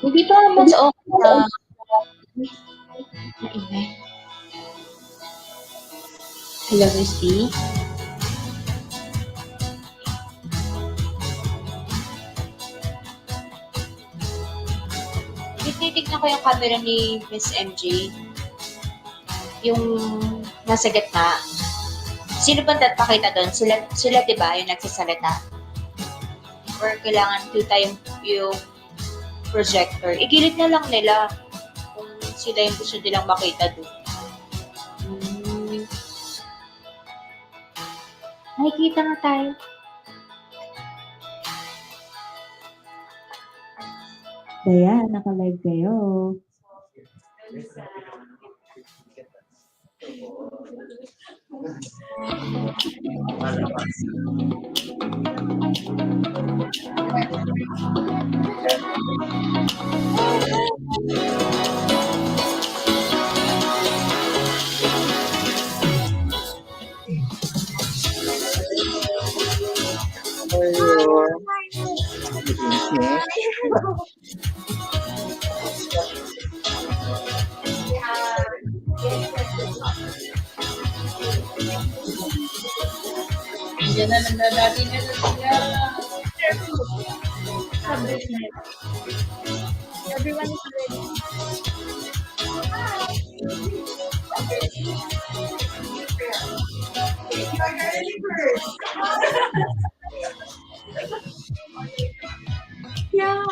Hindi pa mas okay na maingay. Hello, Christy. Tinitignan ko yung camera ni Miss MJ. Yung nasa gitna. Sino ba tatpakita doon? Sila di ba yung nagsasalita? Or kailangan kita yung projector? Igilid na lang nila kung sila yung gusto nilang makita doon. Nakikita na tayo. Ayan, naka-live kayo. Yan na nandadati na sila. Everyone is ready. Yeah,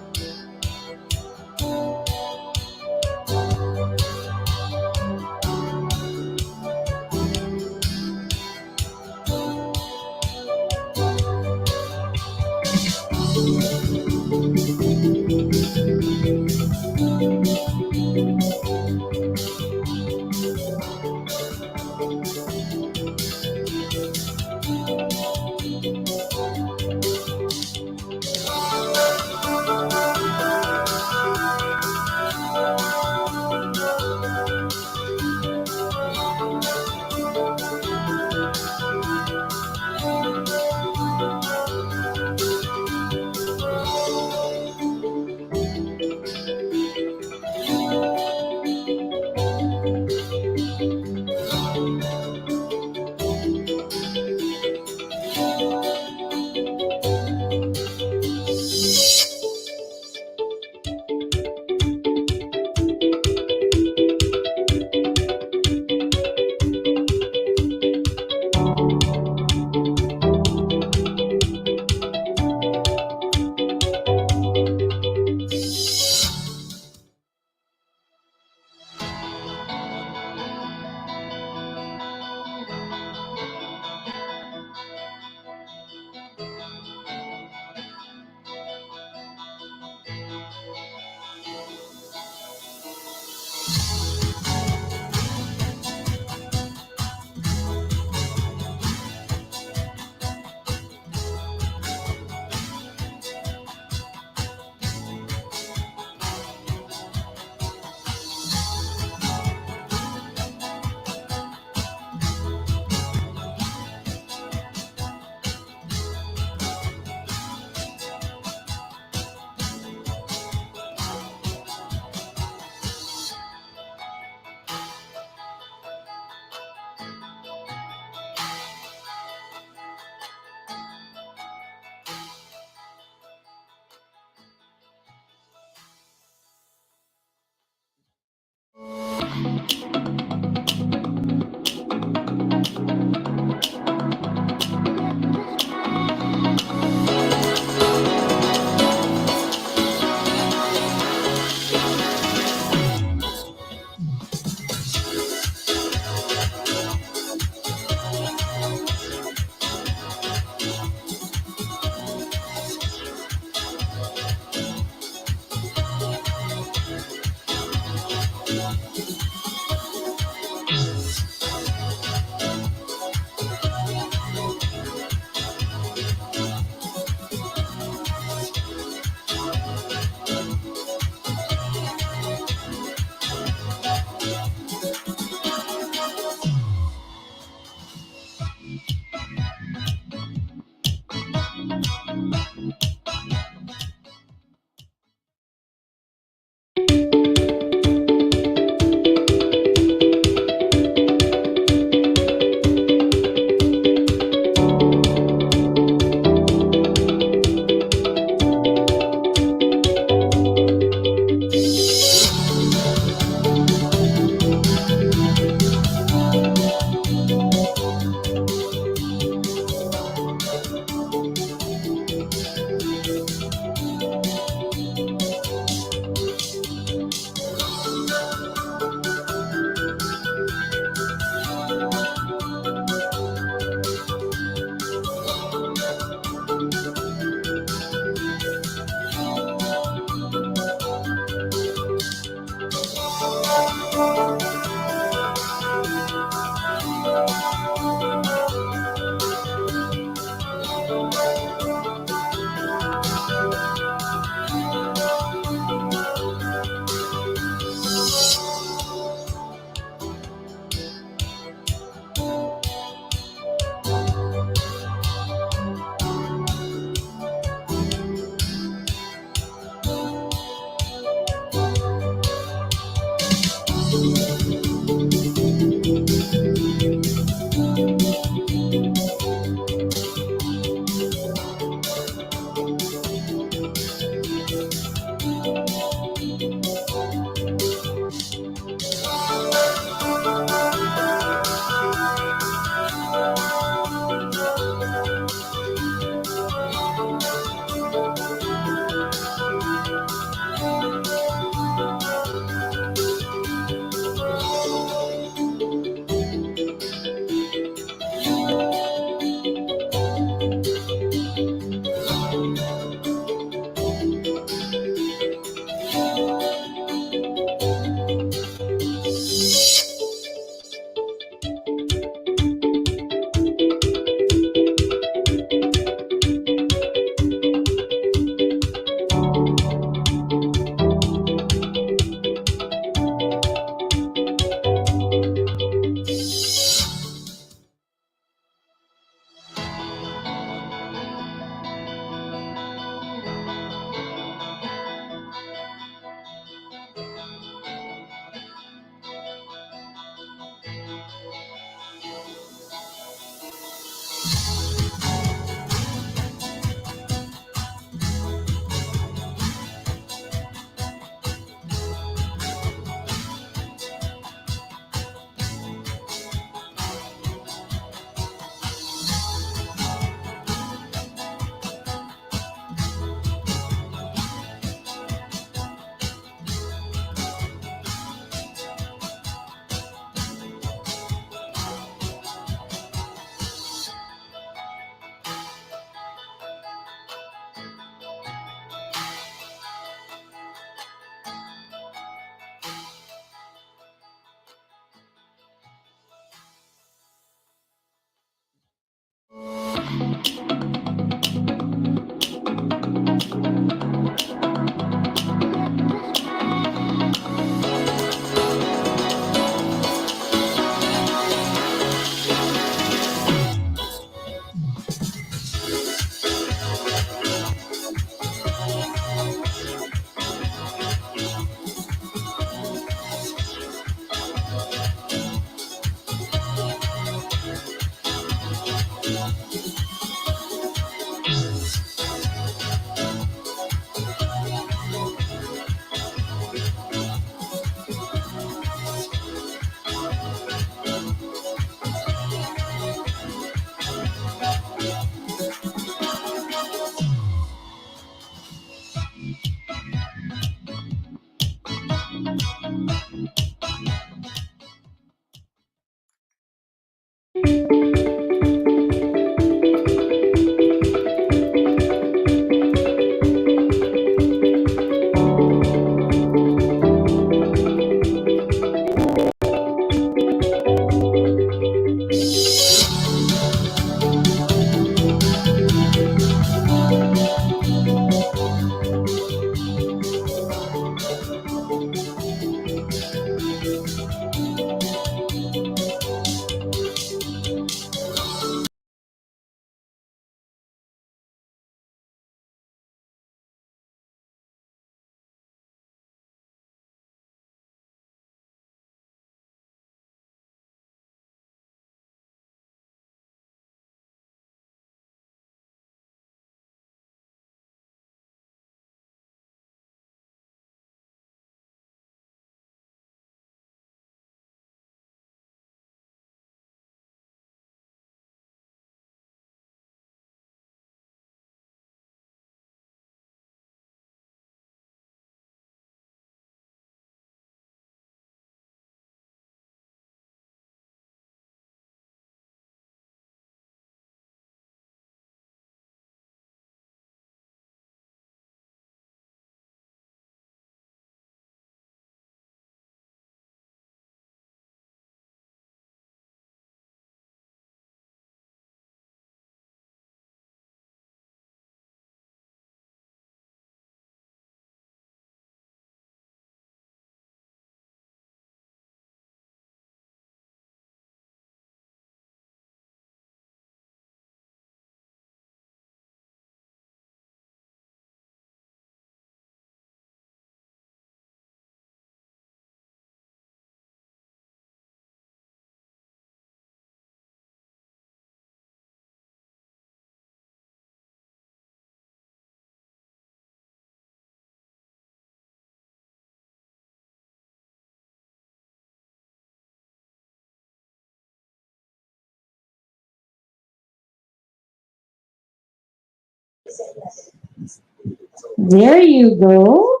There you go.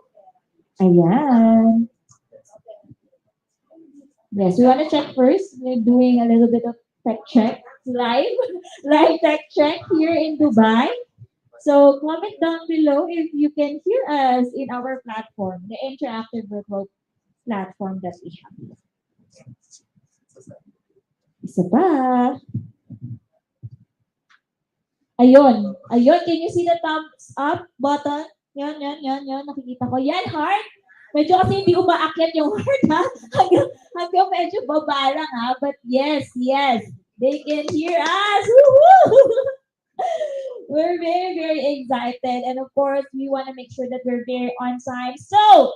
Ayan. Yes, we want to check first. We're doing a little bit of tech check live, live tech check here in Dubai. So comment down below if you can hear us in our platform, the interactive virtual platform that we have. Isa pa. Ayun. Ayun. Can you see the thumbs up button? Yan. Nakikita ko. Yan, heart. Medyo kasi hindi umaakyat yung heart, ha? Hanggang medyo baba lang, ha? But yes. They can hear us. Woohoo! We're very excited. And of course, we want to make sure that we're very on time. So,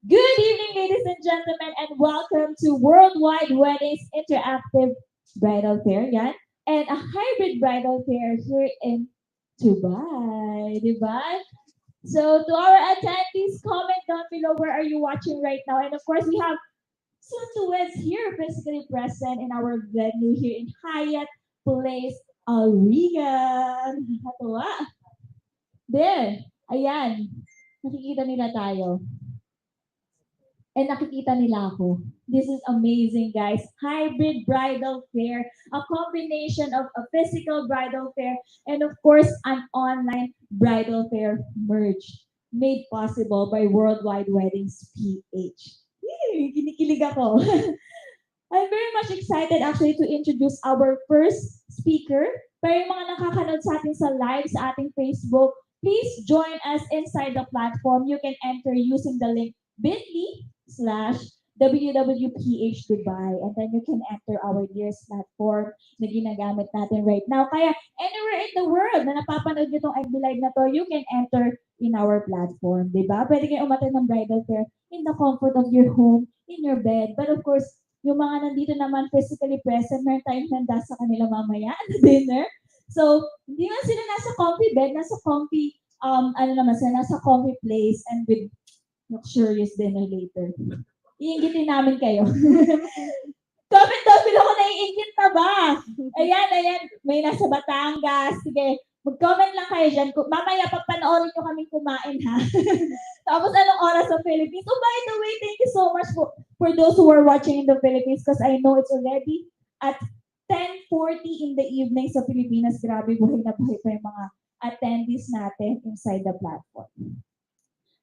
good evening, ladies and gentlemen, and welcome to Worldwide Weddings Interactive Bridal Fair. Yan. And a hybrid bridal fair here in Dubai. Dubai. So, to our attendees, comment down below where are you watching right now. And of course, we have Suntuweds here physically present in our venue here in Hyatt Place, Alriga. Nakakatuwa. There. Ayan. Nakikita nila tayo. And nakikita nila ako. This is amazing, guys. Hybrid bridal fair, a combination of a physical bridal fair and of course an online bridal fair merged, made possible by Worldwide Weddings PH. Kinikilig ako. I'm very much excited actually to introduce our first speaker. Para yung mga nakakanood sa atin sa live sa ating Facebook, please join us inside the platform. You can enter using the link bit.ly/wwphdubai and then you can enter our dearest platform na ginagamit natin right now. Kaya anywhere in the world na napapanood nyo itong FB Live na to, you can enter in our platform. Diba? Pwede kayo umattend ng bridal fair in the comfort of your home, in your bed. But of course, yung mga nandito naman physically present, meron tayong handa sa kanila mamaya at dinner. So, hindi nga sila nasa comfy bed, nasa comfy, nasa comfy place and with luxurious dinner later. Iingitin namin kayo. Comment down below kung naiingit na ba. Ayan. May nasa Batangas. Sige, mag-comment lang kayo dyan. Mamaya papanoorin nyo kaming kumain, ha? Tapos anong oras sa Philippines? Oh, by the way, thank you so much for those who are watching in the Philippines because I know it's already at 10:40 in the evening sa Pilipinas. Grabe, buhay na buhay pa yung mga attendees natin inside the platform.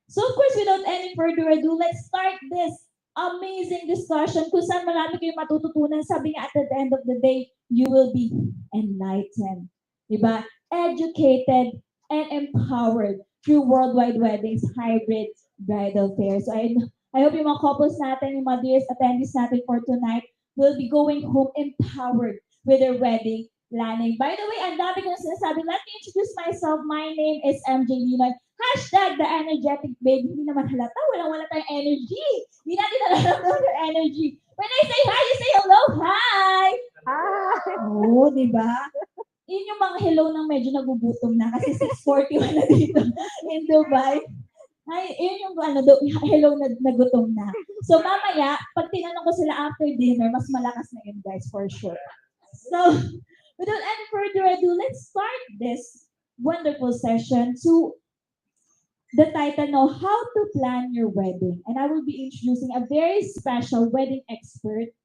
So of course, without any further ado, let's start this amazing discussion kung saan marami kayong matututunan. Sabi nga at the end of the day, you will be enlightened. Diba? Educated and empowered through Worldwide Weddings Hybrid Bridal Fair. So I hope yung mga couples natin, yung mga dearest attendees natin for tonight will be going home empowered with their wedding planning. By the way, ang dami ko na sinasabi. Let me introduce myself. My name is MJ Linoy. Hashtag the energetic babe. Hindi naman halata. Wala tayong energy. Hindi natin nalaramdaman yung energy. When I say hi, you say hello. Hi! Hi! Oo, di ba? Yun yung mga hello ng medyo nagugutom na kasi 6:41 na dito in Dubai. Ay, yun yung hello na nagutom na. So mamaya, pag tinanong ko sila after dinner, mas malakas na yun guys, for sure. So, without any further ado, let's start this wonderful session to the title now, How to Plan Your Wedding. And I will be introducing a very special wedding expert,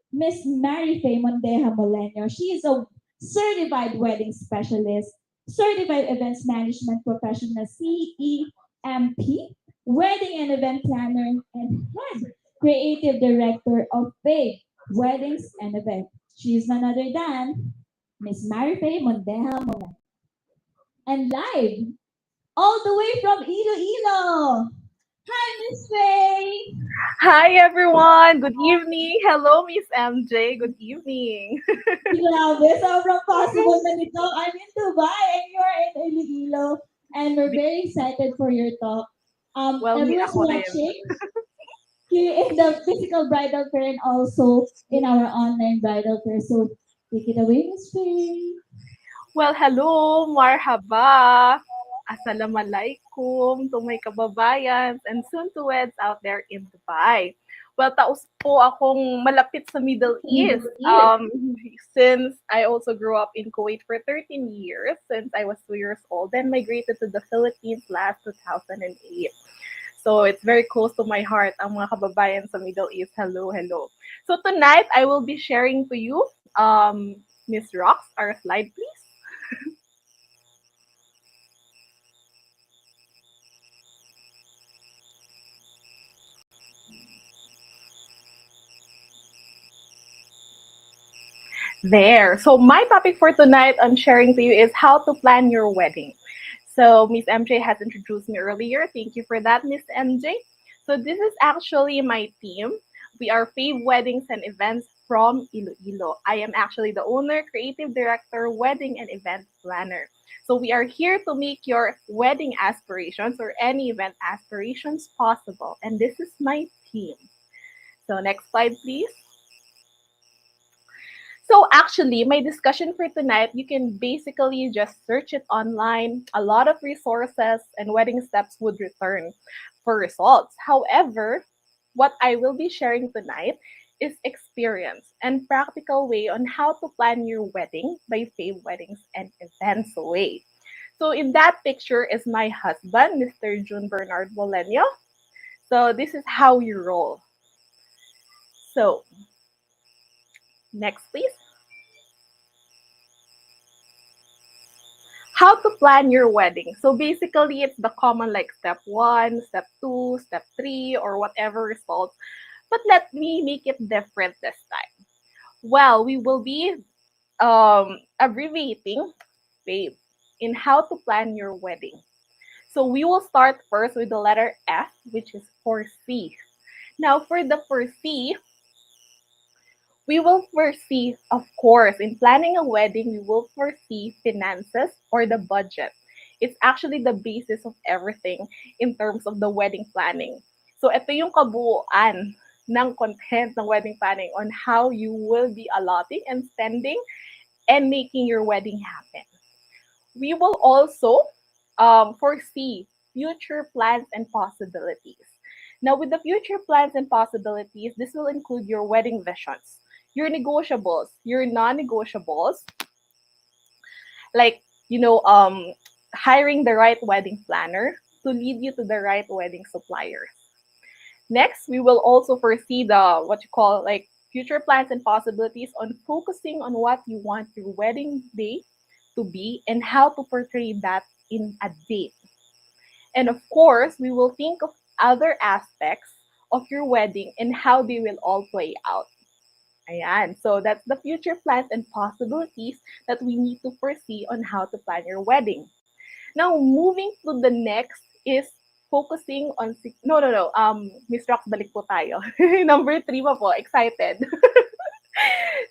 Miss Mary Faye Mondeja Moleño. She is a certified wedding specialist, certified events management professional, CEMP, wedding and event planner, and head creative director of Faye Weddings and Events. She is none other than Miss Mary Faye Mondeja Moleño. And live all the way from Iloilo. Hi, Miss Faye. Hi, everyone. Good evening. Hello, Miss MJ. Good evening. Grabe, sobrang possible na nito. I'm in Dubai and you're in Iloilo. And we're very excited for your talk. Everyone's watching here in the physical bridal fair and also in our online bridal fair. So take it away, Miss Faye. Well, hello, marhaba. Assalamualaikum to my kababayans and soon to weds out there in Dubai. Well, taos po akong malapit sa Middle East. Since I also grew up in Kuwait for 13 years, since I was 2 years old, then migrated to the Philippines last 2008. So it's very close to my heart, ang mga kababayan sa Middle East. Hello, hello. So tonight, I will be sharing to you, Miss Rox, our slide, please. There. So my topic for tonight I'm sharing to you is how to plan your wedding. So Miss MJ has introduced me earlier. Thank you for that, Miss MJ. So this is actually my team. We are Fave Weddings and Events from Iloilo. I am actually the owner, creative director, wedding and event planner. So we are here to make your wedding aspirations or any event aspirations possible. And this is my team. So next slide, please. So actually, my discussion for tonight, you can basically just search it online. A lot of resources and wedding steps would return for results. However, what I will be sharing tonight is experience and practical way on how to plan your wedding by Fave Weddings and Events Way. So in that picture is my husband, Mr. June Bernard Molenio. So this is how you roll. So next, please. How to plan your wedding. So basically, it's the common like step 1, step 2, step 3, or whatever results. But let me make it different this time. Well, we will be abbreviating, babe, in how to plan your wedding. So we will start first with the letter F, which is foresee. Now, for the foresee, we will foresee, of course, in planning a wedding, we will foresee finances or the budget. It's actually the basis of everything in terms of the wedding planning. So ito yung kabuuan ng content ng wedding planning on how you will be allotting and spending and making your wedding happen. We will also foresee future plans and possibilities. Now, with the future plans and possibilities, this will include your wedding visions, your negotiables, your non-negotiables, like hiring the right wedding planner to lead you to the right wedding suppliers. Next, we will also foresee the what you call like future plans and possibilities on focusing on what you want your wedding day to be and how to portray that in a date. And of course, we will think of other aspects of your wedding and how they will all play out. Ayan. So that's the future plans and possibilities that we need to foresee on how to plan your wedding. Now, moving to the next is focusing on no. Miss Rox, balik po tayo. Number 3 pa po, excited.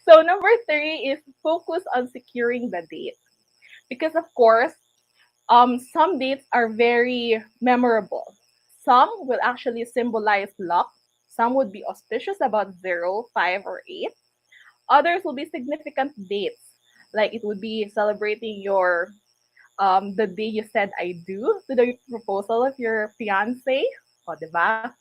So number 3 is focus on securing the date. Because of course, some dates are very memorable. Some will actually symbolize luck. Some would be auspicious about 0, 5, or 8. Others will be significant dates, like it would be celebrating your the day you said I do to the proposal of your fiance. O, diba?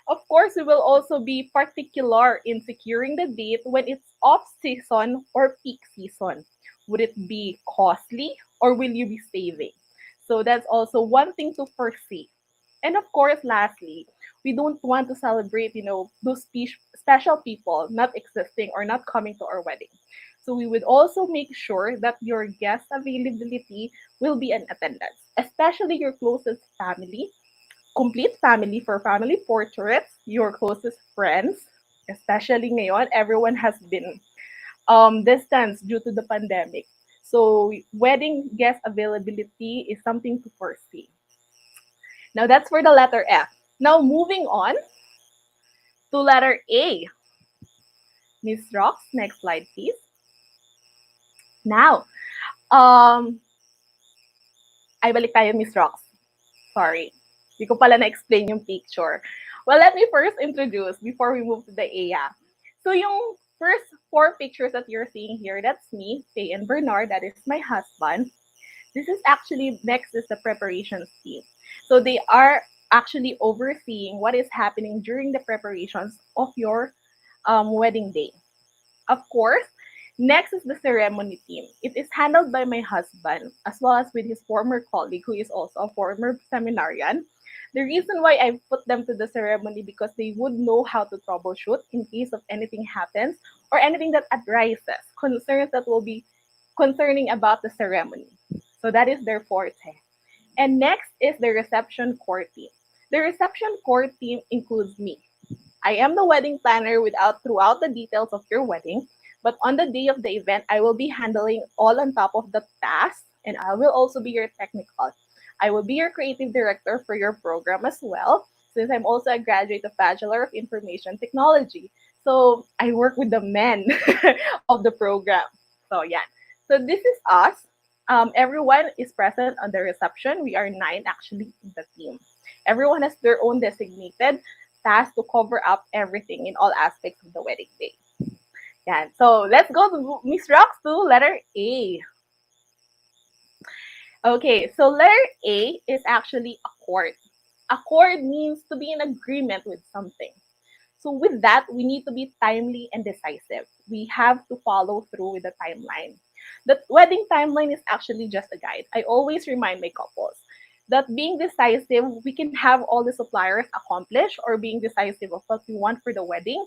Of course, we will also be particular in securing the date when it's off-season or peak season. Would it be costly or will you be saving? So that's also one thing to foresee. And of course, lastly, we don't want to celebrate, those special people not existing or not coming to our wedding. So we would also make sure that your guest availability will be in attendance, especially your closest family, complete family for family portraits, your closest friends, especially ngayon, everyone has been distanced due to the pandemic. So wedding guest availability is something to foresee. Now that's for the letter F. Now moving on to letter A. Miss Rox, next slide please. Now, ay balik tayo Miss Rox. Sorry. Hindi ko pala na-explain yung picture. Well, let me first introduce before we move to the A. So yung first 4 pictures that you're seeing here, that's me, Faye and Bernard, that is my husband. This is actually, next is the preparation team. So they are actually overseeing what is happening during the preparations of your wedding day. Of course, next is the ceremony team. It is handled by my husband as well as with his former colleague who is also a former seminarian. The reason why I put them to the ceremony because they would know how to troubleshoot in case of anything happens or anything that arises, concerns that will be concerning about the ceremony. So that is their forte. And next is the reception core team. The reception core team includes me. I am the wedding planner without throughout the details of your wedding, but on the day of the event, I will be handling all on top of the tasks, and I will also be your technical. I will be your creative director for your program as well, since I'm also a graduate of Bachelor of Information Technology. So I work with the men of the program. So yeah, so this is us. Everyone is present on the reception. We are 9 actually in the team. Everyone has their own designated task to cover up everything in all aspects of the wedding day. Yeah. So let's go to Miss Rox to letter A. Okay, so letter A is actually accord. Accord means to be in agreement with something. So with that, we need to be timely and decisive. We have to follow through with the timeline. The wedding timeline is actually just a guide. I always remind my couples that being decisive, we can have all the suppliers accomplish or being decisive of what we want for the wedding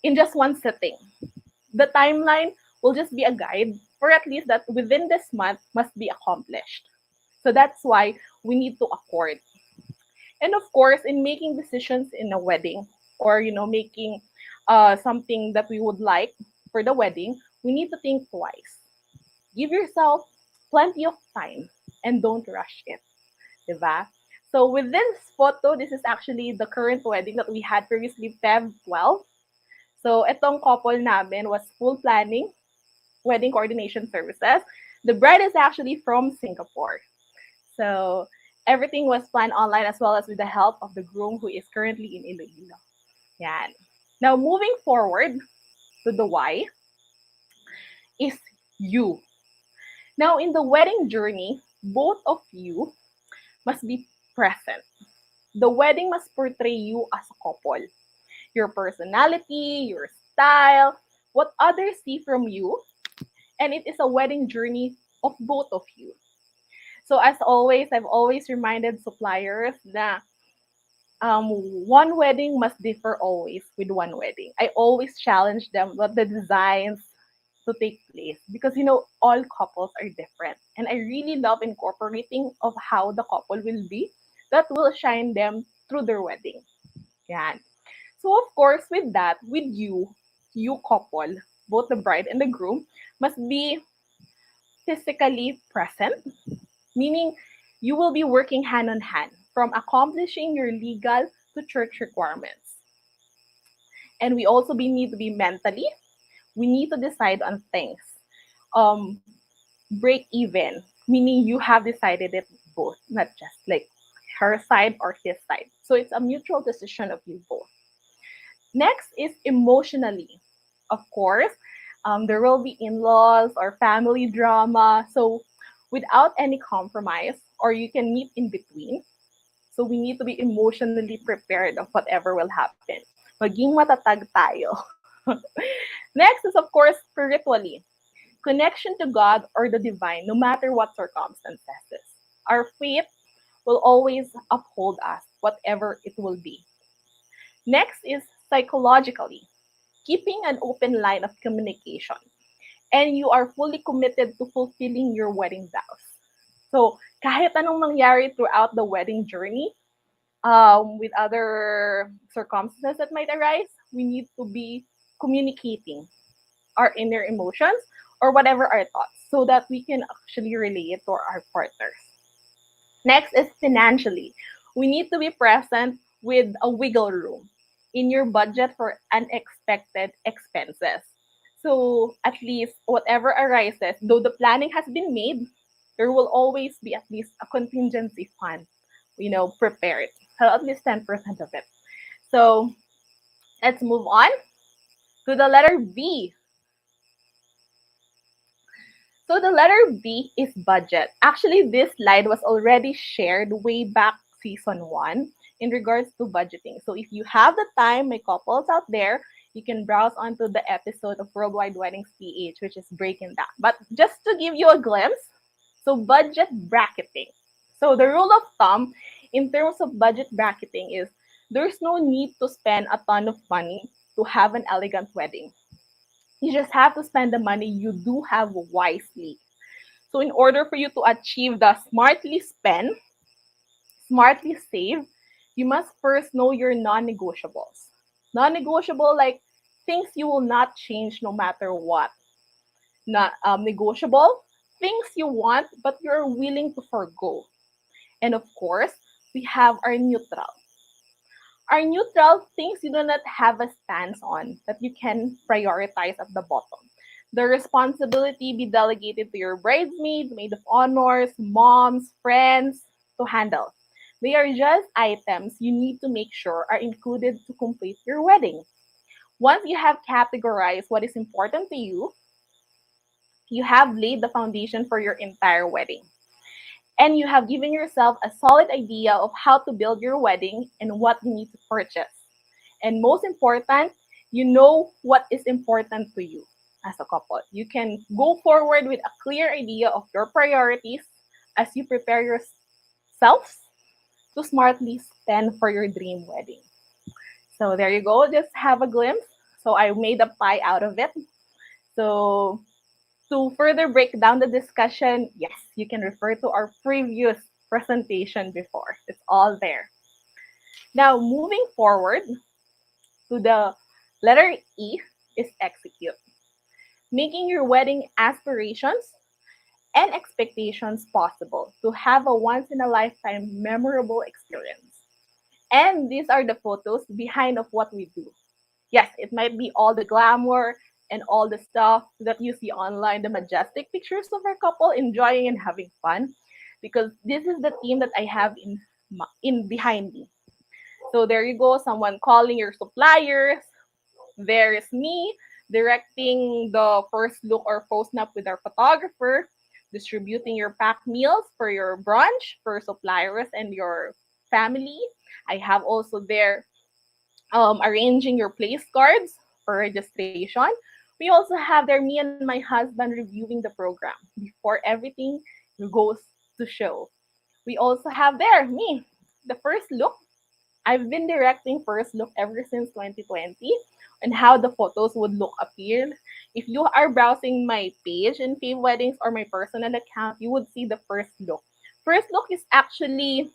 in just one sitting. The timeline will just be a guide for at least that within this month must be accomplished. So that's why we need to accord. And of course, in making decisions in a wedding or making something that we would like for the wedding, we need to think twice. Give yourself plenty of time and don't rush it. Diba? So with this photo, this is actually the current wedding that we had previously, Feb 12. So itong couple namin was full planning, wedding coordination services. The bride is actually from Singapore. So everything was planned online as well as with the help of the groom who is currently in Iloilo. Yan. Now moving forward to the Y is you. Now in the wedding journey, both of you must be present. The wedding must portray you as a couple. Your personality, your style, what others see from you, and it is a wedding journey of both of you. So as always, I've always reminded suppliers that one wedding must differ always with one wedding. I always challenge them what the designs to take place because all couples are different, and I really love incorporating of how the couple will be that will shine them through their wedding. Yeah. So of course, with that, with you couple, both the bride and the groom must be physically present, meaning you will be working hand on hand from accomplishing your legal to church requirements. And we also need to be mentally, we need to decide on things. Break even, meaning you have decided it both, not just like her side or his side. So it's a mutual decision of you both. Next is emotionally. Of course, there will be in-laws or family drama. So without any compromise, or you can meet in between. So we need to be emotionally prepared of whatever will happen. Maging matatag tayo. Next is, of course, spiritually. Connection to God or the divine, no matter what circumstances. Our faith will always uphold us, whatever it will be. Next is psychologically, keeping an open line of communication. And you are fully committed to fulfilling your wedding vows. So, kahit anong mangyari throughout the wedding journey, with other circumstances that might arise, we need to be communicating our inner emotions or whatever our thoughts so that we can actually relay it to our partners. Next is financially. We need to be present with a wiggle room in your budget for unexpected expenses. So at least whatever arises, though the planning has been made, there will always be at least a contingency fund, prepared. So at least 10% of it. So let's move on to the letter B. So the letter B is budget. Actually, this slide was already shared way back season 1. in regards to budgeting. So if you have the time, my couples out there, you can browse onto the episode of Worldwide Weddings PH, which is breaking down. But just to give you a glimpse, so budget bracketing. So the rule of thumb in terms of budget bracketing is there's no need to spend a ton of money to have an elegant wedding. You just have to spend the money you do have wisely. So in order for you to achieve the smartly spend, smartly save, you must first know your non-negotiables. Non-negotiable, like things you will not change no matter what. Not negotiable, things you want but you're willing to forego. And of course, we have our neutral. Our neutral things you do not have a stance on that you can prioritize at the bottom. The responsibility be delegated to your bridesmaid, maid of honors, moms, friends to handle. They are just items you need to make sure are included to complete your wedding. Once you have categorized what is important to you have laid the foundation for your entire wedding. And you have given yourself a solid idea of how to build your wedding and what you need to purchase. And most important, you know what is important to you as a couple. You can go forward with a clear idea of your priorities as you prepare yourselves to smartly spend for your dream wedding. So there you go, just have a glimpse. So I made a pie out of it. So to further break down the discussion, yes, you can refer to our previous presentation before. It's all there. Now, moving forward to the letter E is execute. Making your wedding aspirations and expectations possible to have a once in a lifetime memorable experience. And these are the photos behind of what we do. Yes, it might be all the glamour and all the stuff that you see online, the majestic pictures of our couple enjoying and having fun, because this is the team that I have in behind me. So there you go, someone calling your suppliers. There is me directing the first look or post nap with our photographer, distributing your packed meals for your brunch for suppliers and your family. I have also there arranging your place cards for registration. We also have there me and my husband reviewing the program before everything goes to show. We also have there me, the first look. I've been directing first look ever since 2020 and how the photos would look appear. If you are browsing my page in Fave Weddings or my personal account, you would see the first look. First look is actually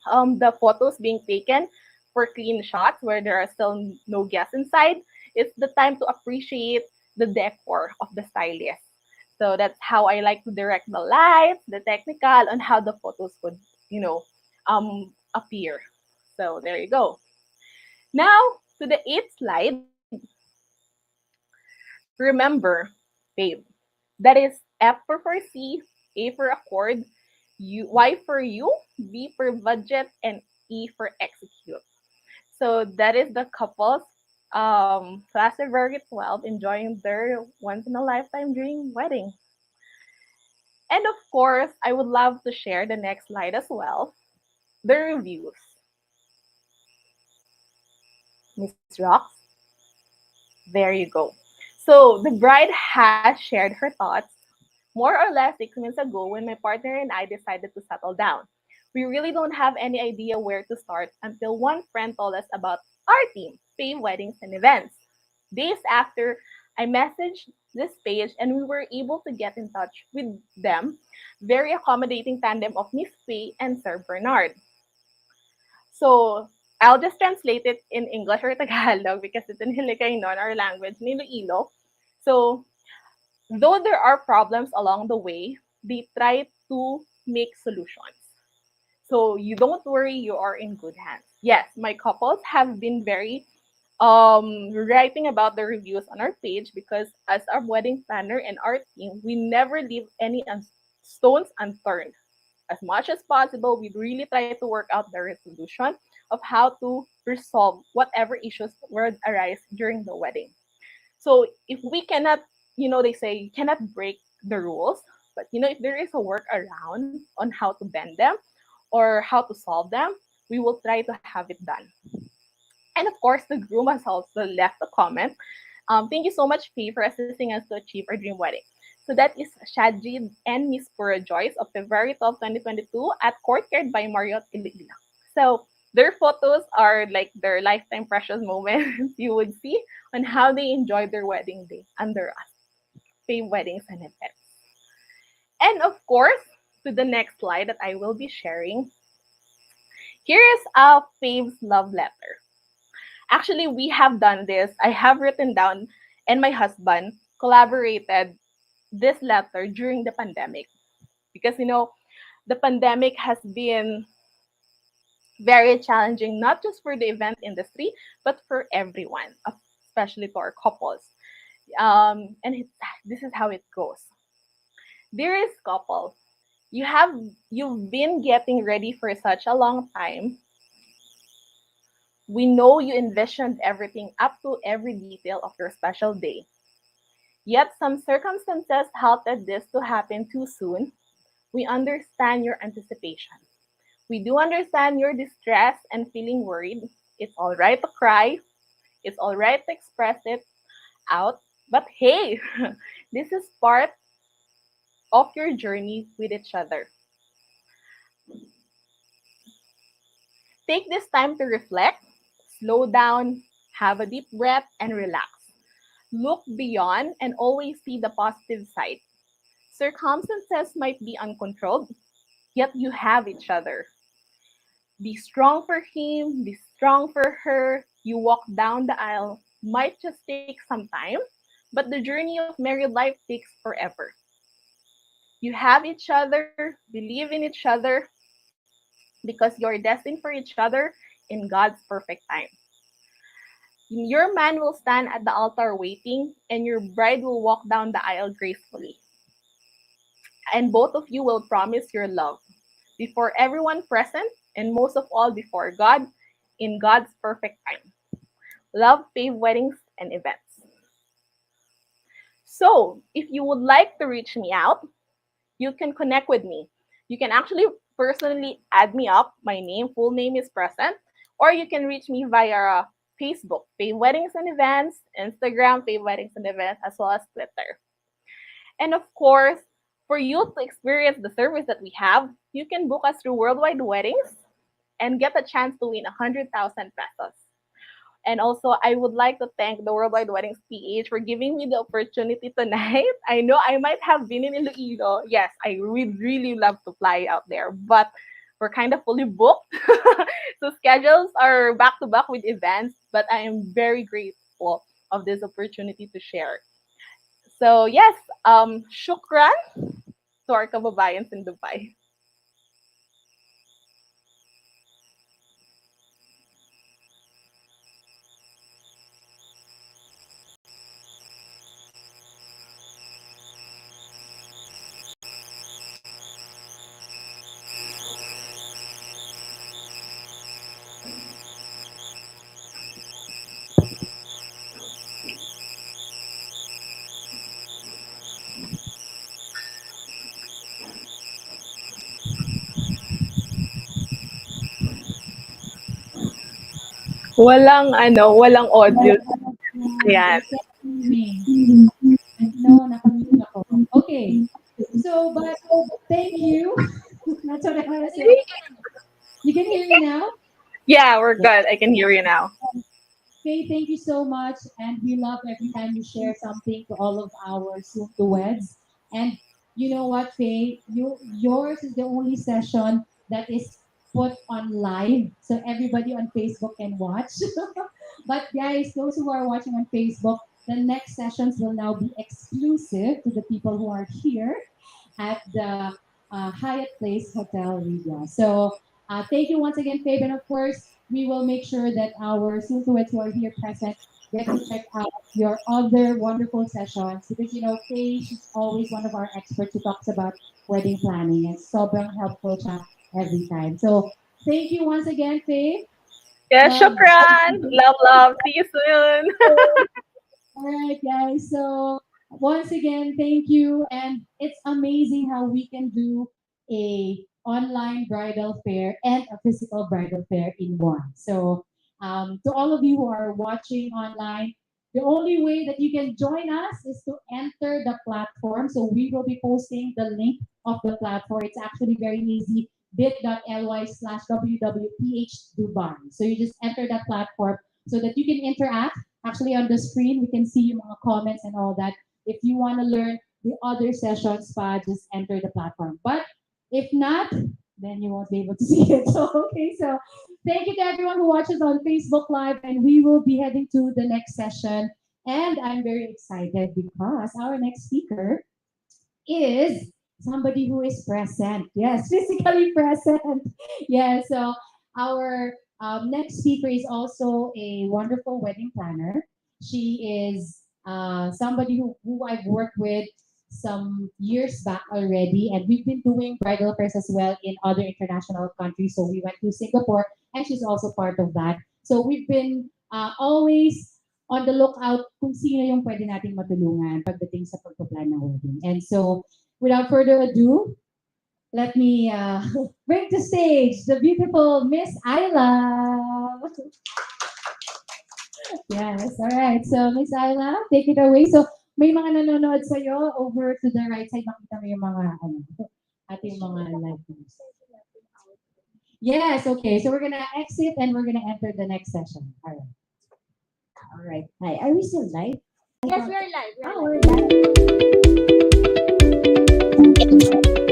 the photos being taken for clean shots where there are still no guests inside. It's the time to appreciate the decor of the stylist. So that's how I like to direct the lights, the technical, and how the photos would, appear. So there you go. Now to the eighth slide. Remember, babe, that is F for foresee, A for accord, Y for you, B for budget, and E for execute. So that is the couples class of Virgo 12 enjoying their once in a lifetime dream wedding. And of course, I would love to share the next slide as well, the reviews. Miss Rox, there you go. So the bride has shared her thoughts more or less 6 months ago when my partner and I decided to settle down. We really don't have any idea where to start until one friend told us about our team, Fame Weddings and Events. Days after, I messaged this page and we were able to get in touch with them. Very accommodating tandem of Miss Faye and Sir Bernard. So I'll just translate it in English or Tagalog because it's in Hiligaynon, our language, Iloilo. So though there are problems along the way, they try to make solutions. So you don't worry, you are in good hands. Yes, my couples have been very writing about the reviews on our page because as our wedding planner and our team, we never leave any stones unturned. As much as possible, we really try to work out the resolution of how to resolve whatever issues would arise during the wedding. So if we cannot, they say you cannot break the rules, but if there is a workaround on how to bend them or how to solve them, we will try to have it done. And of course, the groom has also left a comment. Thank you so much, Faye, for assisting us to achieve our dream wedding. So that is Shadjid and Miss Pura Joyce of February 12, 2022 at Courtyard by Marriott Iloilo. So their photos are like their lifetime precious moments you would see on how they enjoyed their wedding day under us, Faye Weddings and Events. And of course, to the next slide that I will be sharing, here is Fave's love letter. Actually, we have done this. I have written down, and my husband collaborated this letter during the pandemic because the pandemic has been very challenging, not just for the event industry, but for everyone, especially to our couples. This is how it goes. Dearest couple, you've been getting ready for such a long time. We know you envisioned everything up to every detail of your special day. Yet some circumstances halted this to happen too soon. We understand your anticipation. We do understand your distress and feeling worried. It's all right to cry. It's all right to express it out. But hey, this is part of your journey with each other. Take this time to reflect, slow down, have a deep breath, and relax. Look beyond and always see the positive side. Circumstances might be uncontrolled, yet you have each other. Be strong for him, be strong for her. You walk down the aisle might just take some time, but the journey of married life takes forever. You have each other, believe in each other, because you're destined for each other in God's perfect time. Your man will stand at the altar waiting, and your bride will walk down the aisle gracefully. And both of you will promise your love before everyone present, and most of all before God, in God's perfect time. Love, Fave Weddings and Events. So, if you would like to reach me out, you can connect with me. You can actually personally add me up. My full name is present, or you can reach me via Facebook, Fave Weddings and Events, Instagram, Fave Weddings and Events, as well as Twitter. And of course, for you to experience the service that we have, you can book us through Worldwide Weddings and get a chance to win 100,000 pesos. And also, I would like to thank the Worldwide Weddings PH for giving me the opportunity tonight. I know I might have been in Iloilo. Yes, I would really love to fly out there, but we're kind of fully booked. So schedules are back to back with events, but I am very grateful of this opportunity to share. So yes, shukran to our kababayans in Dubai. Walang audio. Ayan. They can't hear me. No, nakamute ako. Okay. So, but thank you. That's what I want to say. You can hear me now? Yeah, we're good. I can hear you now. Faye, thank you so much. And we love every time you share something to all of our soon to weds. And you know what, Faye? Yours is the only session that is put on live. So everybody on Facebook can watch. But guys, those who are watching on Facebook, the next sessions will now be exclusive to the people who are here at the Hyatt Place Hotel Riga. So thank you once again, Fabe. And of course, we will make sure that our Suntuets who are here present get to check out your other wonderful sessions because, you know, Faye, she's always one of our experts who talks about wedding planning and sobrang helpful siya every time. So thank you once again, Faye. Yeah, shukran. Love, love. See you soon. All right, guys. So once again, thank you. And it's amazing how we can do a online bridal fair and a physical bridal fair in one. So to all of you who are watching online, the only way that you can join us is to enter the platform. So we will be posting the link of the platform. It's actually very easy, bit.ly/wwphdubai. So you just enter that platform so that you can interact. Actually, on the screen, we can see your mga comments and all that. If you want to learn the other sessions, just enter the platform. But if not, then you won't be able to see it. So, okay, so thank you to everyone who watches on Facebook Live, and we will be heading to the next session. And I'm very excited because our next speaker is somebody who is present. Yes, physically present. Yes, so our next speaker is also a wonderful wedding planner. She is somebody who I've worked with some years back already, and we've been doing bridal fairs as well in other international countries. So we went to Singapore, and she's also part of that. So we've been always on the lookout kung sino yung pwede nating matulungan pagdating sa pagpaplan ng wedding. And so, without further ado, let me bring to stage the beautiful Miss Ayla. Yes, all right. So, Miss Ayla, take it away. So, may mga nanonood sa'yo over to the right side. Makita mo yung mga, ating mga live views. Yes, okay. So, we're gonna exit and we're gonna enter the next session. All right. All right. Hi. Are we still live? Yes, we're live. Oh, we're live.